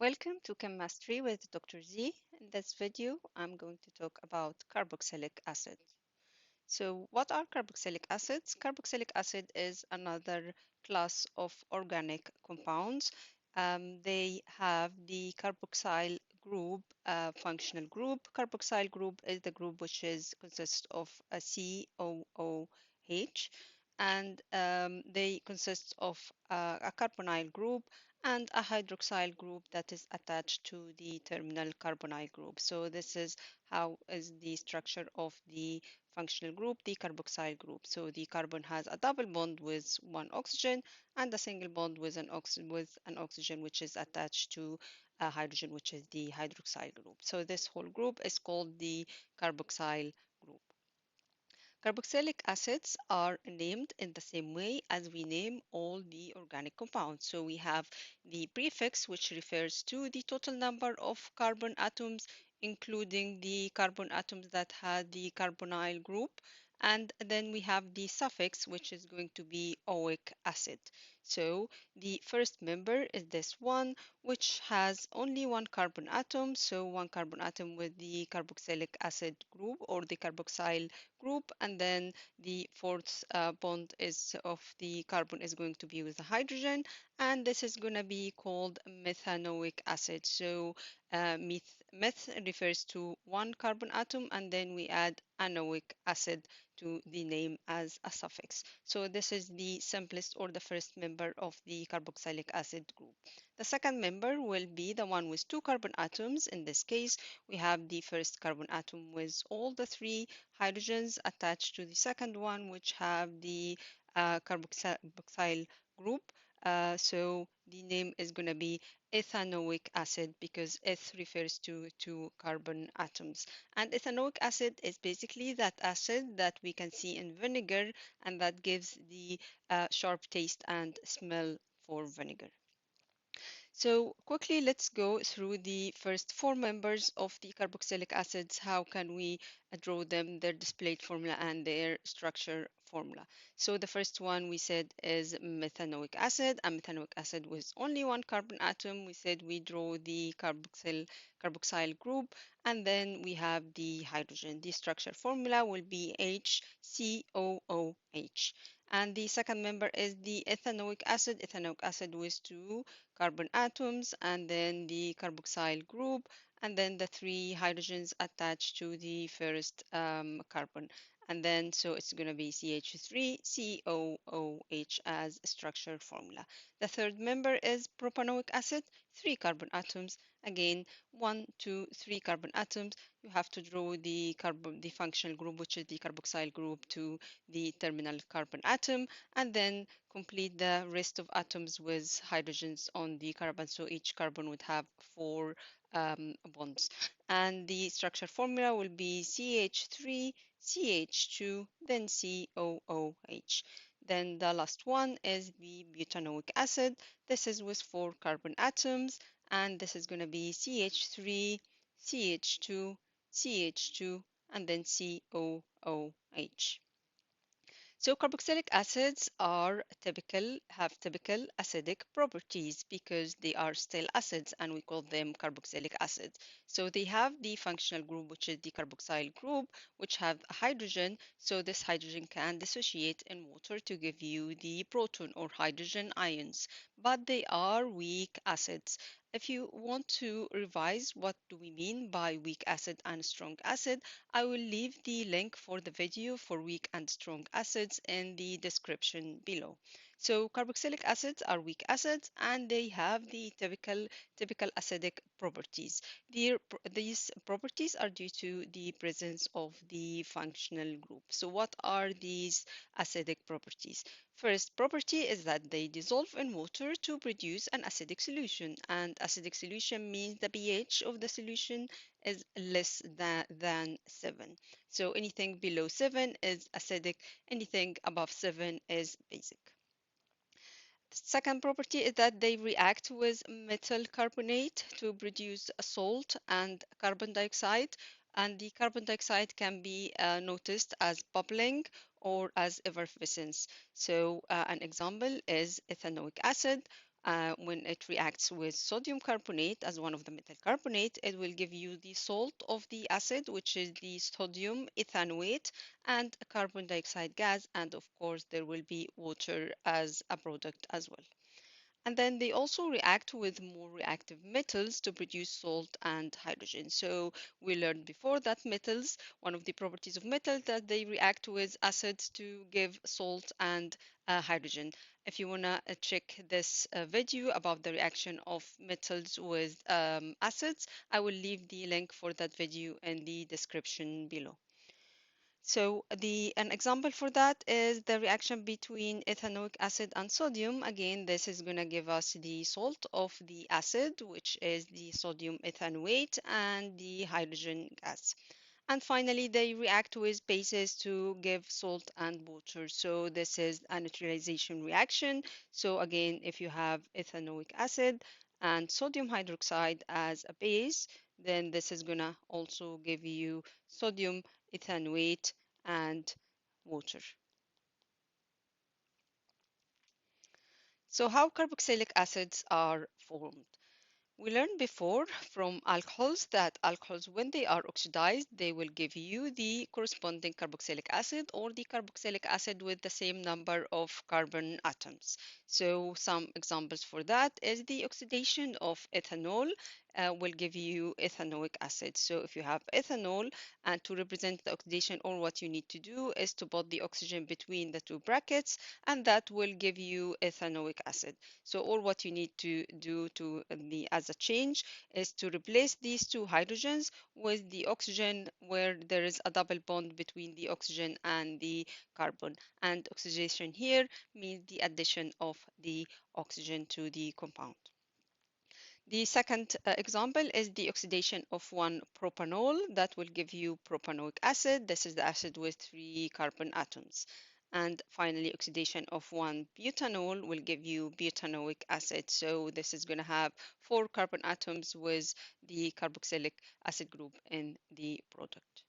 Welcome to Chemistry with Dr. Z. In this video, I'm going to talk about carboxylic acid. So, what are carboxylic acids? Carboxylic acid is another class of organic compounds. They have the carboxyl group, functional group. Carboxyl group is the group which consists of a COOH, and they consist of a carbonyl group and a hydroxyl group that is attached to the terminal carbonyl group. So this is how is the structure of the functional group, the carboxyl group. So the carbon has a double bond with one oxygen and a single bond with an oxygen which is attached to a hydrogen, which is the hydroxyl group. So this whole group is called the carboxyl group. Carboxylic acids are named in the same way as we name all the organic compounds. So we have the prefix, which refers to the total number of carbon atoms, including the carbon atoms that had the carbonyl group. And then we have the suffix, which is going to be oic acid. So the first member is this one, which has only one carbon atom. So one carbon atom with the carboxylic acid group or the carboxyl group, and then the fourth bond is of the carbon is going to be with the hydrogen, and this is going to be called methanoic acid. So meth refers to one carbon atom, and then we add anoic acid to the name as a suffix. So this is the simplest or the first member of the carboxylic acid group. The second member will be the one with two carbon atoms. In this case, we have the first carbon atom with all the three hydrogens attached to the second one, which have the carboxyl group. So the name is going to be ethanoic acid because eth refers to two carbon atoms. And ethanoic acid is basically that acid that we can see in vinegar and that gives the sharp taste and smell for vinegar. So quickly, let's go through the first four members of the carboxylic acids. How can we draw them, their displayed formula and their structure formula? So the first one we said is methanoic acid. A methanoic acid with only one carbon atom. We said we draw the carboxyl group, and then we have the hydrogen. The structure formula will be HCOOH. And the second member is the ethanoic acid. Ethanoic acid with two carbon atoms, and then the carboxyl group, and then the three hydrogens attached to the first carbon. And then, so it's going to be CH3COOH as structure formula. The third member is propanoic acid, three carbon atoms. Again, one, two, three carbon atoms. You have to draw the functional group, which is the carboxyl group, to the terminal carbon atom, and then complete the rest of atoms with hydrogens on the carbon. So each carbon would have four bonds. And the structure formula will be CH3, CH2, then COOH. Then the last one is the butanoic acid. This is with four carbon atoms, and this is going to be CH3, CH2, CH2, and then COOH. So carboxylic acids have typical acidic properties because they are still acids and we call them carboxylic acids. So they have the functional group, which is the carboxyl group, which have a hydrogen. So this hydrogen can dissociate in water to give you the proton or hydrogen ions, but they are weak acids. If you want to revise what do we mean by weak acid and strong acid, I will leave the link for the video for weak and strong acids in the description below. So carboxylic acids are weak acids and they have the typical acidic properties. These properties are due to the presence of the functional group. So what are these acidic properties? First property is that they dissolve in water to produce an acidic solution, and acidic solution means the pH of the solution is less than 7. So anything below 7 is acidic, anything above 7 is basic. The second property is that they react with metal carbonate to produce a salt and carbon dioxide, and the carbon dioxide can be noticed as bubbling or as effervescence. So an example is ethanoic acid. when it reacts with sodium carbonate as one of the metal carbonate, it will give you the salt of the acid, which is the sodium ethanoate, and a carbon dioxide gas, and of course there will be water as a product as well. And then they also react with more reactive metals to produce salt and hydrogen. So we learned before that metals, one of the properties of metals that they react with acids to give salt and hydrogen. If you want to check this video about the reaction of metals with acids, I will leave the link for that video in the description below. So an example for that is the reaction between ethanoic acid and sodium. Again, this is going to give us the salt of the acid, which is the sodium ethanoate, and the hydrogen gas. And finally, they react with bases to give salt and water. So this is a neutralization reaction. So again, if you have ethanoic acid and sodium hydroxide as a base, then this is gonna also give you sodium ethanoate and water. So how carboxylic acids are formed? We learned before from alcohols that alcohols, when they are oxidized, they will give you the corresponding carboxylic acid or the carboxylic acid with the same number of carbon atoms. So some examples for that is the oxidation of ethanol will give you ethanoic acid. So if you have ethanol, and to represent the oxidation, or what you need to do is to put the oxygen between the two brackets, and that will give you ethanoic acid. So all what you need to do to as a change is to replace these two hydrogens with the oxygen where there is a double bond between the oxygen and the carbon. And oxidation here means the addition of the oxygen to the compound. The second example is the oxidation of one propanol that will give you propanoic acid. This is the acid with 3 carbon atoms. And finally, oxidation of one butanol will give you butanoic acid. So this is going to have 4 carbon atoms with the carboxylic acid group in the product.